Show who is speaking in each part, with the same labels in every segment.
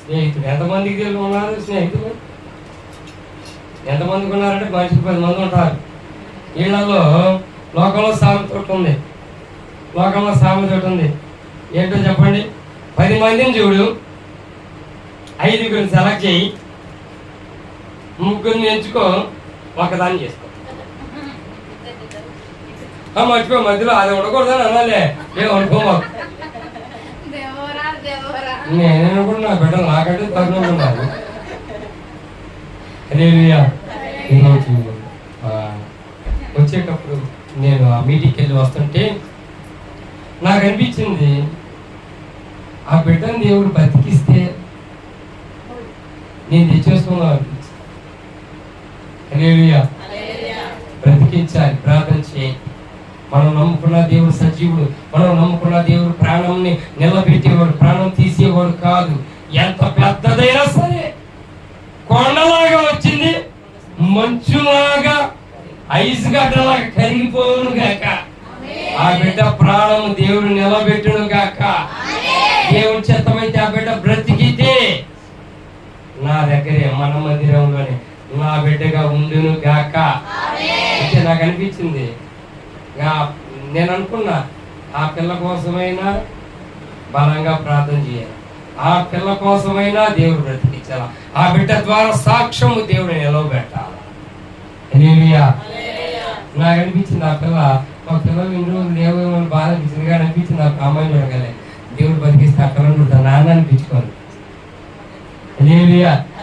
Speaker 1: స్నేహితుడు ఎంతమందికి ఉన్నారు? స్నేహితులు ఎంతమందికి ఉన్నారంటే మనిషికి 10 మంది ఉంటారు. వీళ్ళల్లో లోకంలో సామెత ఉంది. లోకంలో సామెత ఉంది. ఏంటో చెప్పండి? 10 మందిని చూడు, 5గురిని సెలెక్ట్ చేయి, 3 ఎంచుకో, ఒకదాన్ని చేసుకో. మర్చిపో, మధ్యలో అది ఉండకూడదని అనాలే. అనుకో మాకు నేను కూడా నా బిడ్డలు నాకంటే తగ్గుతూ ఉండాలి. ఈరోజు వచ్చేటప్పుడు నేను ఆ మీటింగ్కి వెళ్ళి వస్తుంటే నాకు అనిపించింది, ఆ బిడ్డను దేవుడు బతికిస్తే నేను తెచ్చేసుకున్నాను అనిపించింది. బ్రతికించాలి, ప్రార్థన చేయండి. మనం నమ్ముకున్న దేవుడు సజీవుడు. మనం నమ్ముకున్న దేవుడు ప్రాణంని నిలబెట్టేవాడు, ప్రాణం తీసేవాడు కాదు. ఎంత పెద్దదైనా సరే, కొండలాగా వచ్చింది, మంచులాగా, ఐస్ గడ్డలాగా కరిగిపోను గాక. ఆ బిడ్డ ప్రాణం దేవుడు నిలబెట్టును గాక. దేవుని చిత్తమైతే ఆ బిడ్డ బ్రతికితే నా దగ్గరే, మన మందిరంలోనే నా బిడ్డగా ఉండును గాక. అంటే నాకు అనిపించింది, నేను అనుకున్నా, ఆ పిల్ల కోసమైనా బలంగా ప్రార్థన చేయాలి, ఆ పిల్ల కోసమైనా దేవుడు బ్రతికించాల, ఆ బిడ్డ ద్వారా సాక్ష్యము దేవుడు నిలవబెట్టాలి. నాకు అనిపించింది, ఆ పిల్ల ఒక పిల్లలు ఇన్ని రోజులు లేవేమో బాధ అనిపించింది, కానీ అనిపించింది ఆ అమ్మాయిని చూడగలే దేవుడు బతికిస్తే ఆ పిల్లలు చూడతా నాన్న అనిపించుకోవాలి.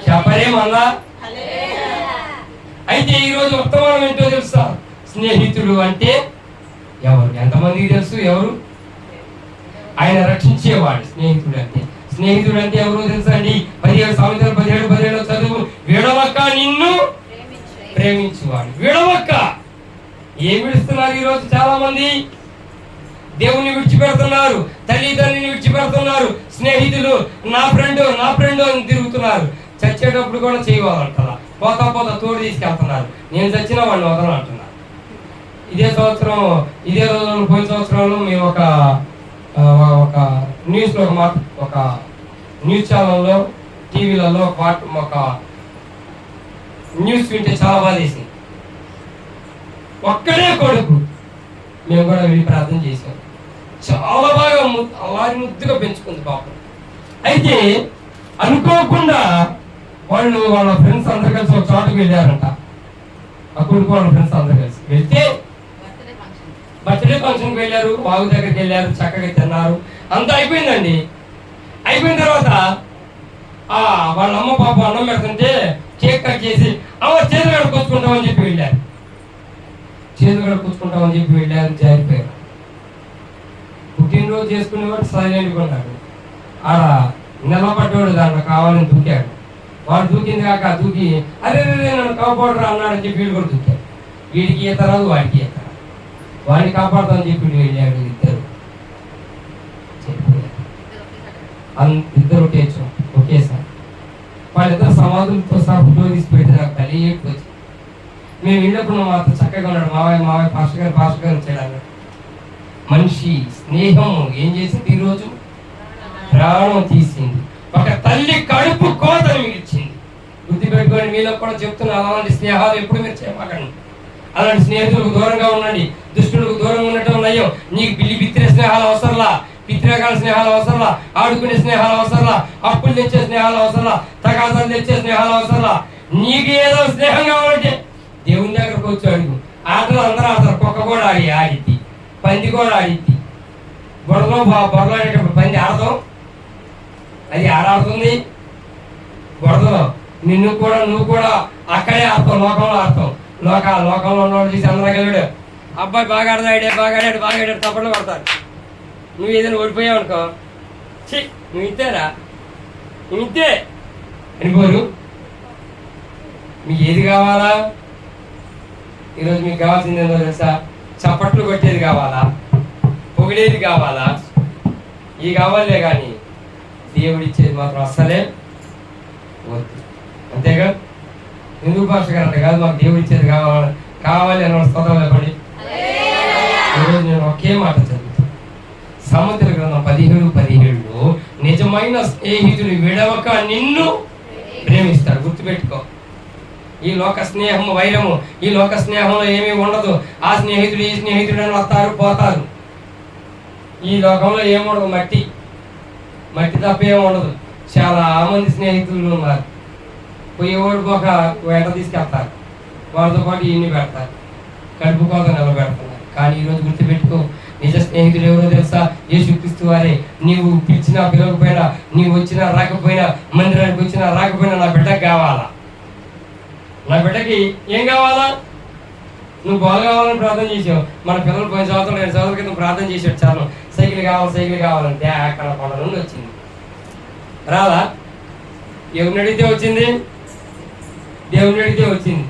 Speaker 1: చెప్పలేమన్నా? అయితే ఈరోజు ఉత్తమం ఏంటో తెలుసా? స్నేహితుడు అంటే ఎవరు? ఎంతమందికి తెలుసు ఎవరు? ఆయన రక్షించేవాడు. స్నేహితుడు అంటే, స్నేహితుడు అంటే ఎవరు తెలుసా అండి? 17 సంవత్సరాలు 17 చదువు, విడవక నిన్ను ప్రేమించేవాడు. విడవక ఏం విడుస్తున్నారు ఈరోజు? చాలా మంది దేవుణ్ణి విడిచిపెడుతున్నారు, తల్లిదండ్రుని విడిచిపెడుతున్నారు, స్నేహితులు నా ఫ్రెండ్ అని తిరుగుతున్నారు. చచ్చేటప్పుడు కూడా చేయవాలంటారా? పోతా తోడు తీసుకెళ్తున్నారు. నేను చచ్చిన వాళ్ళు వదలంటున్నారు. ఇదే సంవత్సరం, ఇదే రోజుల్లో, పోయిన సంవత్సరంలో మేము ఒక న్యూస్లో ఒక న్యూస్ ఛానల్లో, టీవీలలో ఒక న్యూస్ వింటే చాలా బాధ వేసింది. ఒక్కడే కొడుకు, మేము కూడా వెళ్ళి ప్రార్థన చేశాం. చాలా బాగా వారి ముద్దుగా పెంచుకుంది పాపం. అయితే అనుకోకుండా వాళ్ళ ఫ్రెండ్స్ అందరు కలిసి ఒక చోటుకు వెళ్ళారంట. ఆ కొడుకు వాళ్ళ ఫ్రెండ్స్ అందరు కలిసి వెళ్తే బర్త్డే ఫంక్షన్కి వెళ్ళారు, వాగు దగ్గరికి వెళ్ళారు, చక్కగా తిన్నారు, అంతా అయిపోయిందండి. అయిపోయిన తర్వాత వాళ్ళ అమ్మ పాప అన్నం పెడుతుంటే కేక్ కట్ చేసి చేతులు కడుక్కొచ్చుకుంటామని చెప్పి వెళ్ళారు. జారిపోయారు. పుట్టినరోజు చేసుకునేవాడు సైలెంట్గా ఉన్నాడు. ఆడ నిలబడ్డాడు, దాంట్లో కావాలని దూకాడు. వాడు దూకింది కాక దూకి అరే నన్ను కాపాడరా అన్నాడని చెప్పి వీళ్ళు కూడా దూకాడు. వీడికి ఈత రాదు, వాడికి ఈత రాదు. వాడిని కాపాడుతామని చెప్పి వెళ్ళాడు. ఇద్దరు ఒకేసారి వాళ్ళిద్దరు సమాధులతో సహా ఫోటో తీసి పెడితే నాకు తల్లి ఏడుపు. మేము వెళ్ళినప్పుడు మాతో చక్కగా ఉన్నాడు. మావయ్య పాస్టర్ గారు వచ్చాడు. మనిషి స్నేహం ఏం చేసింది? ఈరోజు ప్రాణం తీసింది. ఒక తల్లి కడుపు కోతను ఇచ్చింది. గుర్తుపెట్టుకొని మీలో కూడా చెప్తున్నా, అలాంటి స్నేహాలు ఎప్పుడు మీరు చేయమాకండి. అలాంటి స్నేహితులకు దూరంగా ఉండండి. దుష్టులకు దూరంగా ఉండటం నయం. నీకు బిత్తిరే స్నేహాలు అవసరంలా, పిత్రకాల స్నేహాలు అవసరంలా, ఆడుకునే స్నేహాలు అవసరంలా, అప్పులు తెచ్చే స్నేహాలు అవసరంలా, తగాదాలు తెచ్చే స్నేహాలు అవసరంలా. నీకు ఏదో స్నేహం కావాలంటే దేవుని దగ్గరకు వచ్చి అడుగు. ఆటలు అందరూ ఆడతారు. కుక్క కూడా ఆడిద్ది, పంది కూడా ఆడిద్ది. బొరలో ఆడేటప్పుడు పంది ఆడతాం, అది ఆడుతుంది బురదలో. నువ్వు కూడా అక్కడే ఆడతావు, లోకంలో ఆడతావు. లోకంలో ఉన్నవాడు చూసి అందరూ వెళ్ళాడు, అబ్బాయి బాగా ఆడాడు తప్పట్లు పడతారు. నువ్వు ఏదైనా ఓడిపోయావు అనుకో, నువ్వు ఇంతేరా, నువ్వు ఇంతే అనిపోరు. మీకు ఏది కావాలా? ఈరోజు మీకు కావాల్సింది ఏంటో తెలుసా? చప్పట్లు కొట్టేది కావాలా? పొగిడేది కావాలా? ఇవి కావాలే కానీ దేవుడిచ్చేది మాత్రం అస్సలే వద్దు. అంతేగా? హిందూ భాష గారు కాదు, మాకు దేవుడిచ్చేది కావాలి అని స్తోత్రం చెప్పండి. ఈరోజు నేను ఒకే మాట చదువుతాను. సామెతల గ్రంథం 17:17 నిజమైన స్నేహితుడు విడవక నిన్ను ప్రేమిస్తాడు. గుర్తుపెట్టుకో. ఈ లోక స్నేహము వైరము, ఈ లోక స్నేహంలో ఏమీ ఉండదు. ఆ స్నేహితుడు ఈ స్నేహితుడు అని వస్తారు పోతారు. ఈ లోకంలో ఏముండదు, మట్టి మట్టి తప్ప ఏమి ఉండదు. చాలా మంది స్నేహితులు ఉన్నారు. పోయేవాడు ఒక వెంట తీసుకెళ్తారు, వాళ్ళతో పాటు ఇన్ని పెడతారు, కడుపు కోత నిలబెడుతున్నారు. కానీ ఈరోజు గుర్తుపెట్టుకో, నిజ స్నేహితుడు ఎవరో తెలుసా? యేసుక్రీస్తు వారే. నీవు పిలిచినా పిలవకపోయినా, నీవు వచ్చినా రాకపోయినా, మందిరానికి వచ్చినా రాకపోయినా నా బిడ్డకు కావాలా? నా బిడ్డకి ఏం కావాలా? నువ్వు బాల్ కావాలని ప్రార్థన చేసావు. మన పిల్లలు 10 సంవత్సరాలు 2 సంవత్సరాల క్రితం ప్రార్థన చేసాడు, చాలు సైకిల్ కావాలి సైకిల్ కావాలంటే అక్కడ కొండ నుండి వచ్చింది. రాదా? ఎవరిని అడిగితే వచ్చింది? దేవుని అడిగితే వచ్చింది.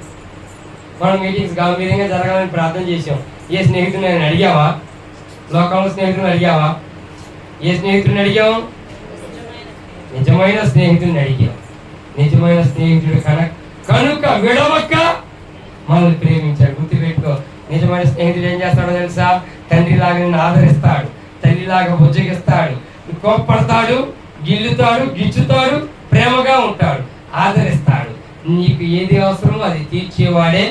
Speaker 1: మనం మీటింగ్స్ కావాలి విధంగా జరగాలని ప్రార్థన చేసాం. ఏ స్నేహితుడిని నేను అడిగావా? లోకంలో స్నేహితుడిని అడిగావా? ఏ స్నేహితుడిని అడిగావు? నిజమైన స్నేహితుడిని అడిగావు. నిజమైన స్నేహితుడు కనుక విడవక మనల్ని ప్రేమించాడు. గుర్తుపెట్టుకో. నిజమైన స్నేహితుడు ఏం చేస్తాడో తెలుసా? తండ్రిలాగా నిన్ను ఆదరిస్తాడు, తల్లిలాగా బుజ్జగిస్తాడు, కోప్పడతాడు, గిల్లుతాడు, గిచ్చుతాడు, ప్రేమగా ఉంటాడు, ఆదరిస్తాడు. నీకు ఏది అవసరమో అది తీర్చేవాడే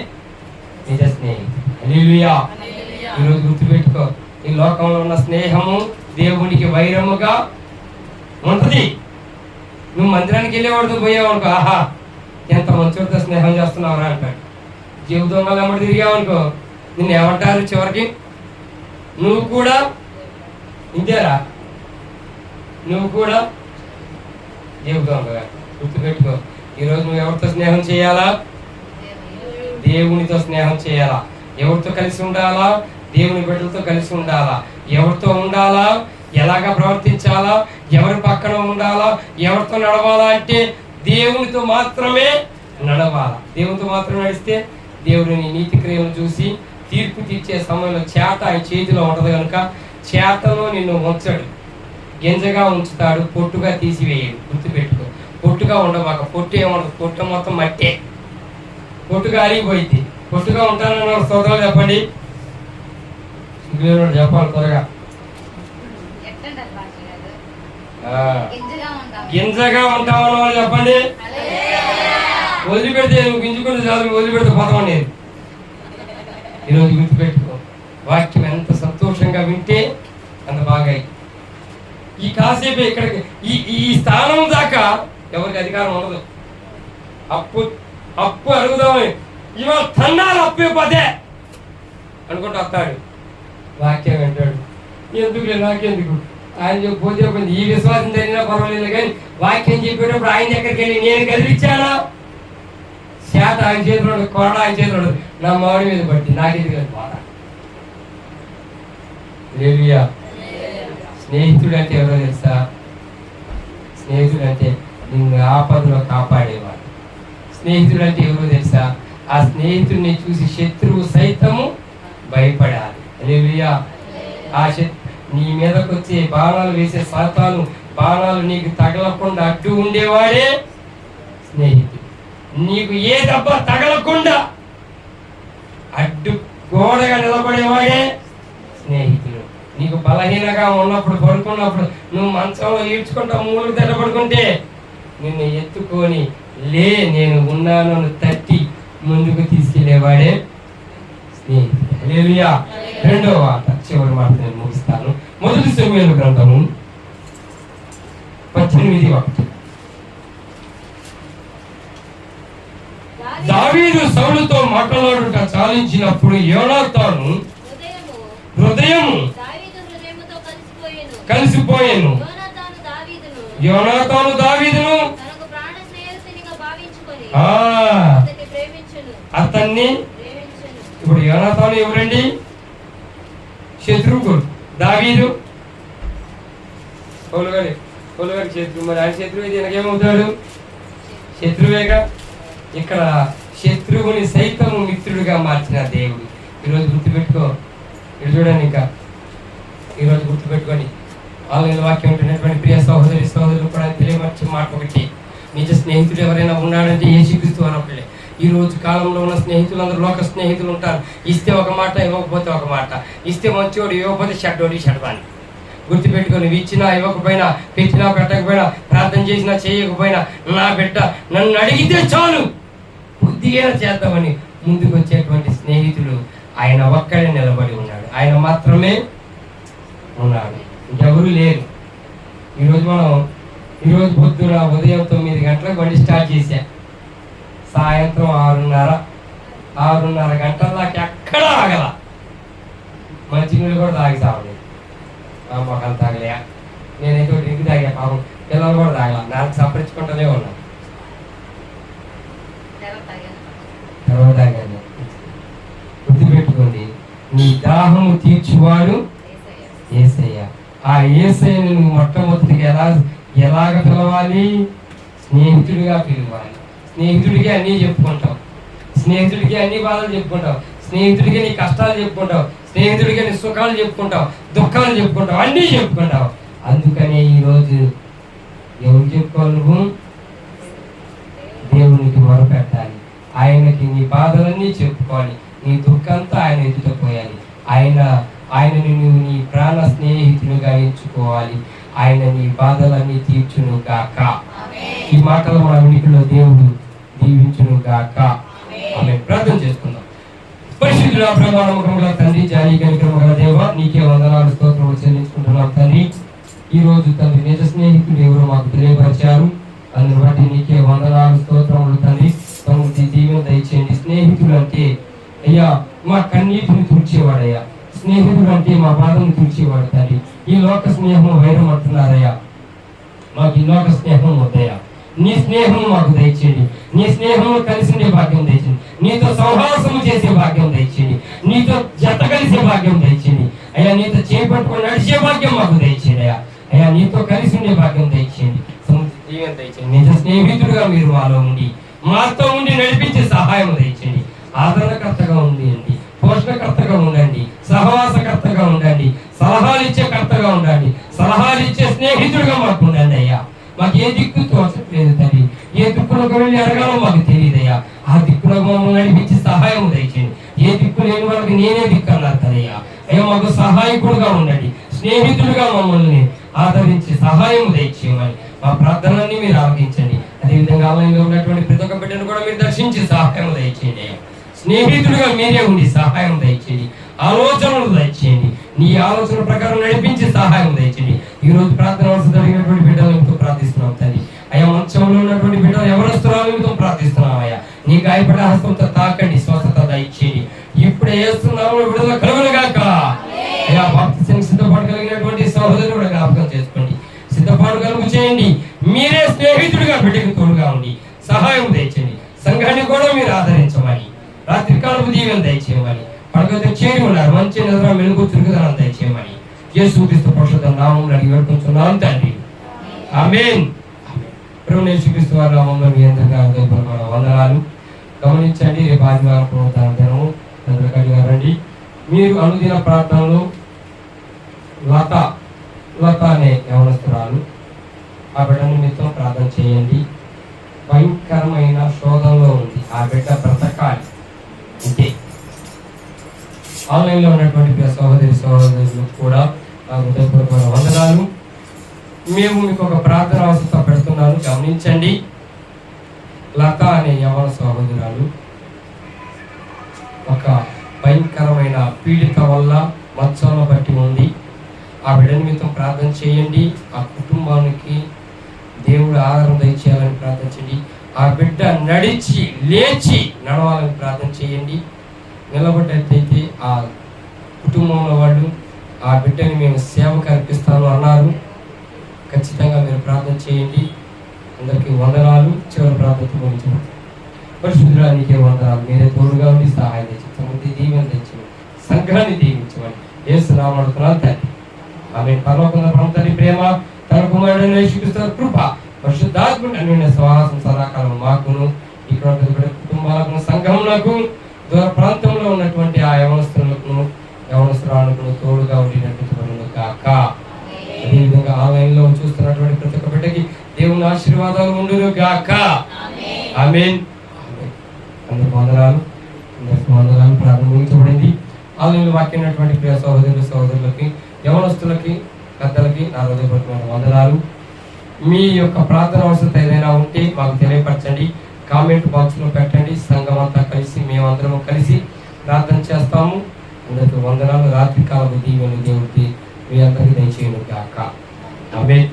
Speaker 1: నిజ స్నేహితుడు. హల్లెలూయా. ఈరోజు గుర్తుపెట్టుకో, ఈ లోకంలో ఉన్న స్నేహము దేవునికి వైరముగా ఉంటది. నువ్వు మందిరానికి వెళ్ళేవాడితో పోయావనుకో, ఆహా ఎంత మంచితో స్నేహం చేస్తున్నావురా అంటాడు. జీవితంలో ఎమ్మడి తిరిగావనుకో, నిన్ను ఏమంటారు చివరికి? నువ్వు కూడా ఇంతేరా, నువ్వు కూడా జీవితంగా. గుర్తుపెట్టుకో, ఈరోజు నువ్వు ఎవరితో స్నేహం చేయాలా? దేవునితో స్నేహం చేయాలా. ఎవరితో కలిసి ఉండాలా? దేవుని బిడ్డలతో కలిసి ఉండాలా. ఎవరితో ఉండాలా? ఎలాగా ప్రవర్తించాలా? ఎవరి పక్కన ఉండాలా? ఎవరితో నడవాలా అంటే దేవునితో మాత్రమే నడవాలా. దేవునితో మాత్రమే నడిస్తే దేవుని నీతి క్రియలను చూసి తీర్పు తీర్చే సమయంలో చేట ఆయన చేతిలో ఉంటది కనుక చేతలో నిన్ను ఉంచడు, గింజగా ఉంచుతాడు, పొట్టుగా తీసివేయడు. గుర్తుపెట్టుకో. పొట్టుగా ఉండమాక. పొట్టు ఏముండదు, పొట్టు మొత్తం మట్టే. పొట్టుగా అరిగిపోయింది. పొట్టుగా ఉంటానన్న స్తోత్రాలు చెప్పండి. చెప్పాలి త్వరగా. గింజగా ఉంటామన్న వాళ్ళు చెప్పండి. వదిలిపెడితే నువ్వు గింజుకుంటే చాలు, వదిలిపెడితే పోతాం నేను. ఈరోజు గుర్తుపెట్టుకో, వాక్యం ఎంత సంతోషంగా వింటే అంత బాగా. ఈ కాసేపు ఇక్కడికి ఈ స్థానం దాకా ఎవరికి అధికారం ఉండదు. అప్పు అడుగుదామని ఇవాళ తన్నాలు అప్పు పదే అనుకుంటూ వస్తాడు. వాక్యం వింటాడు. ఎందుకు నాకెందుకు, ఆయన పోతే ఈ విశ్వాసం జరిగినా పర్వాలేదు కానీ వాక్యం చెప్పేటప్పుడు ఆయన దగ్గరికి వెళ్ళి నేను కదిలిచ్చానా? చేత ఆయన చేతిలో, కొరడ ఆయన చేతిలో, నా మామిడి మీద పట్టి నాకెందుకు అని బాధ. హల్లెలూయా. స్నేహితుడు అంటే ఎవరో తెలుసా? స్నేహితుడు అంటే నిన్ను ఆపదలో కాపాడేవాడు. స్నేహితుడు అంటే ఎవరో తెలుసా? ఆ స్నేహితుడిని చూసి శత్రువు సైతము భయపడాలి. హల్లెలూయా. ఆ నీ మీదకి వచ్చే బాణాలు వేసే సాతాను బాణాలు నీకు తగలకుండా అడ్డు ఉండేవాడే స్నేహితుడు. నీకు ఏ దెబ్బ తగలకుండా అడ్డు గోడగా నిలబడేవాడే స్నేహితుడు. నీకు బలహీనగా ఉన్నప్పుడు, పడుకున్నప్పుడు నువ్వు మంచంలో ఈడ్చుకుంటా మూలకు తెల్లబడుకుంటే నిన్ను ఎత్తుకొని లే నేను ఉన్నాను తట్టి ముందుకు తీసుకెళ్లేవాడే స్నేహితుడు. హల్లెలూయా. రెండవ మాట, చివరి మాట నేను ముగిస్తాను. మొదటి సమూయేలు గ్రంథము 18:1. దావీదు సౌలుతో మాట్లాడుట చాలించినప్పుడు యోనాతాను హృదయము కలిసిపోయాను. యోనాతాను దావీదును అతన్ని. ఇప్పుడు యోనాతాను ఎవరండి? శత్రువు. దావీదు పౌలు గారి శత్రువు. మరి ఆయన శత్రువు అయితే ఈయనకేమవుతాడు? శత్రువేగా. ఇక్కడ శత్రువుని సైతము మిత్రుడిగా మార్చిన దేవుడు. ఈరోజు గుర్తుపెట్టుకో. ఇది చూడండి, ఇంకా ఈరోజు గుర్తుపెట్టుకొని ఆన్లైన్ వాక్యం ఉంటున్నటువంటి ప్రియ సహోదరి సహోదరులు కూడా తెలియమర్చి మాట ఒకటి, నిజ స్నేహితుడు ఎవరైనా ఉన్నాడంటే యేసుక్రీస్తు వారొకళ్ళే. ఈ రోజు కాలంలో ఉన్న స్నేహితులందరూ లోక స్నేహితులు ఉంటారు. ఇస్తే ఒక మాట, ఇవ్వకపోతే ఒక మాట. ఇస్తే మంచివాడు, ఇవ్వకపోతే చెడ్డోడి చెడ్డవాణి. గుర్తుపెట్టుకొని నువ్వు ఇచ్చినా ఇవ్వకపోయినా, పెట్టినా పెట్టకపోయినా, ప్రార్థన చేసినా చేయకపోయినా, నా బిడ్డ నన్ను అడిగితే చాలు బుద్ధిగా చేద్దామని ముందుకు వచ్చేటువంటి స్నేహితుడు ఆయన ఒక్కడే నిలబడి ఉన్నాడు. ఆయన మాత్రమే ఉన్నాడు, ఇంకెవరూ లేరు. ఈరోజు పొద్దున ఉదయం 9 గంటలకు బండి స్టార్ట్ చేశా. సాయంత్రం 6:30 గంటల దాకా ఎక్కడా ఆగల. మంచినీళ్ళు కూడా తాగి సావలేదు. మొక్కలు తాగలే, నేనైతే డ్రింక్ తాగా. పాపం పిల్లలు కూడా తాగల, నాకు సపరించుకుంటూనే ఉన్నాను. తాగాను. గుర్తుపెట్టుకోండి, నీ దాహము తీర్చువాడు యేసయ్య. ఆ యేసయ్యను నువ్వు మొట్టమొదటిగా ఎలాగ పిలవాలి? స్నేహితుడిగా పిలవాలి. స్నేహితుడికి అన్నీ చెప్పుకుంటావు, స్నేహితుడికి అన్ని బాధలు చెప్పుకుంటావు, స్నేహితుడికి నీ కష్టాలు చెప్పుకుంటావు, స్నేహితుడికి నీ సుఖాలు చెప్పుకుంటావు, దుఃఖాలు చెప్పుకుంటావు, అన్నీ చెప్పుకుంటావు. అందుకనే ఈరోజు ఎవరు చెప్పుకోవాలి? నువ్వు దేవునికి మొరపెట్టాలి. ఆయనకి నీ బాధలన్నీ చెప్పుకోవాలి. నీ దుఃఖంతా ఆయన ఎదుట పోయాలి. ఆయనని నువ్వు నీ ప్రాణ స్నేహితులుగా ఎంచుకోవాలి. ఆయన నీ బాధలన్నీ తీర్చును గాక. ఈ మాటలు మన వినికిలో దేవుడు దీవించును గాక. ఆమె ప్రార్థన చేసుకుందాం. పరిశుద్ధుల ప్రమాణముఖముల తండ్రి, జాలి కనికరముగల దేవ, నీకే వందనాలు స్తోత్రములు చెల్లించుకుంటున్నాం తండ్రి. ఈ రోజు తండ్రి నిజ స్నేహితులు ఎవరు మాకు తెలియపరిచారు. అందుని బట్టి నీకే వందనాలు స్తోత్రములు తండ్రి. సమృద్ధి దీవెన దయచేయండి. స్నేహితులు అంటే అయ్యా మా కన్నీటిని తుడిచేవాడయ్యా. స్నేహితుడు అంటే మా బాధను తుడిచేవాడు తండ్రి. ఈ లోక స్నేహం వైరం అంటున్నారయ్యా, మాకు ఈ లోక స్నేహం వద్దయ్యా. నీ స్నేహం మాకు దయచేయండి. నీ స్నేహంలో కలిసి ఉండే భాగ్యం దయచేయండి. నీతో సంహాసము చేసే భాగ్యం దయచేయండి. నీతో జత కలిసే భాగ్యం దయచేయండి అయ్యా. నీతో చేపట్టుకొని నడిచే భాగ్యం మాకు దయచేయండి అయ్యా. నీతో కలిసి ఉండే భాగ్యం దయచేయండి. జీవనం దయచేయండి. నిజ స్నేహితుడుగా మీరు మాలో ఉండి మాతో ఉండి నడిపించే సహాయం దయచేయండి. ఆదరణకర్తగా ఉండండి, పోషణకర్తగా ఉండండి, సహవాసకర్తగా ఉండండి, సలహాలు ఇచ్చే కర్తగా ఉండండి, సలహాలు ఇచ్చే స్నేహితుడిగా మాకు ఉండండి అయ్యా. మాకు ఏ దిక్కు తోచట్లేదు తండ్రి, ఏ దిక్కులకు వెళ్ళి అడగాలో మాకు తెలియదయ్యా. ఆ దిక్కులకు మమ్మల్ని నడిపించి సహాయం దయచేయండి. ఏ దిక్కు లేని వాళ్ళకి నేనే దిక్కు అన్నారు కదయ్యా. అయ్యా మాకు సహాయకుడుగా ఉండండి, స్నేహితుడిగా మమ్మల్ని ఆదరించి సహాయం దయచేయమని మా ప్రార్థనలన్నీ మీరు ఆలకించండి. అదేవిధంగా ఆలయంలో ఉన్నటువంటి ప్రతి ఒక్క బిడ్డను కూడా మీరు దర్శించి సహాయం దయచేయండి అయ్యా. స్నేహితుడిగా మీరే ఉండి సహాయం దయచేయండి, ఆలోచనలు దయచేయండి, నీ ఆలోచన ప్రకారం నడిపించి సహాయం దయచేయండి. ఈ రోజు ప్రార్థన అవసరం జరిగినటువంటి బిడ్డలతో ప్రార్థిస్తున్నాం తండ్రి అయ్యా. మంచంలో ఉన్నటువంటి బిడ్డలు ఎవరొస్తున్నారో ప్రార్థిస్తున్నాం అయ్యా. నీ గాయపడే హస్తంతో తాకండి, స్వస్థత దయచేయండి. ఇప్పుడే వేస్తున్నాము విడుదల కలుగునుగాక అయ్యా. బాప్తిసానికి సిద్ధపాటు కలిగినటువంటి సహోదరుడు కూడా జ్ఞాపకం చేసుకోండి, సిద్ధపాటు కలుగు చేయండి. మీరే స్నేహితుడిగా బిడ్డకు తోడుగా ఉండి సహాయం దయచేయండి. సంఘాన్ని కూడా మీరు ఆదరించమని, రాత్రికాలపు దీవెన దయచేయమని, పడకతో చేరి ఉన్నారు మంచి నిద్ర మెలుగు చురుకుదనం దయచేయమని యేసుక్రీస్తు పరిశుద్ధ నామములో అడిగి వేడుకుంటున్నాను తండ్రి, ఆమేన్. ప్రభువు యేసుక్రీస్తు వారి నామములో మీ అందరికీ వందనాలు. గమనించండి, రేపు ఆదివారం పునరుత్థాన దినము. అందరికీ రండి. మీరు అనుదిన ప్రార్థనలు లత అనే యవనస్తురాలు, ఆ బిడ్డ నిమిత్తం ప్రార్థన చేయండి. భయంకరమైన శోధనలో ఉంది, ఆ బిడ్డ బ్రతకాలి అంతే. ఆన్లైన్లో ఉన్నటువంటి సహోదరులు కూడా హృదయపూర్వక వందనాలు. మేము మీకు ఒక ప్రార్థన అవసరం పెడుతున్నాను, గమనించండి. లత అనే యవన సహోదరురాలు ఒక భయంకరమైన పీడిత వల్ల మత్సరం బట్టి ఉంది. ఆ బిడ్డ నిమిత్తం ప్రార్థన చేయండి. ఆ కుటుంబానికి దేవుడు ఆదరణ దయచేయాలని ప్రార్థన చేయండి. ఆ బిడ్డ నడిచి లేచి నడవాలని ప్రార్థన చేయండి. నిలబడ్డట్టయితే ఆ కుటుంబంలో వాళ్ళు ఆ బిడ్డని మేము సేవకు అర్పిస్తాను అన్నారు. ఖచ్చితంగా మీరు ప్రార్థన చేయండి. అందరికీ వందనాలు. చివరి ప్రార్థనతో ముగించండి. పరిశుద్ధుడా నీకే వందనాలు. మీరే తోడుగా ఉండి సహాయం తెచ్చి దీవెన తెచ్చి సంఘాన్ని దీవించమని యేసు నామములో అడుగుతున్నాను తండ్రి, ఆమేన్. పరలోకమున్న ప్రభువు ప్రేమ, తన కుమారుడైన యేసుక్రీస్తు కృప, పరిశుద్ధాత్మ అన్యోన్య సహవాసం సదాకాలం మాకును ఇక్కడ కుటుంబాలకు సంఘములకు దూర ప్రాంతంలో ఉన్నటువంటి ఆ యవనస్తురాలకు తోడుగా ఉండినటువంటి కాక. అదేవిధంగా ఆన్లైన్ లో చూస్తున్నటువంటి ప్రతి ఒక్క బిడ్డకి దేవుని ఆశీర్వాదాలు ఉండును గాక. ఆమేన్. అందరికి వందనాలు. ప్రారంభించబడింది. ఆన్లైన్ వాక్యమైనటువంటి ప్రియ సహోదరులకి యవనస్తులకి పెద్దలకి నా హృదయపూర్వకమైన వందనాలు. మీ యొక్క ప్రార్థన అవసరం ఏదైనా ఉంటే మాకు తెలియపరచండి, కామెంట్ బాక్స్లో పెట్టండి. సంఘం అంతా కలిసి మేమందరం కలిసి ప్రార్థన చేస్తాము. అందరికీ వందనాలు. రాత్రికాల దీవెన దేవుడికి మీ అందరికీ దయచేయను గాక. ఆమేన్.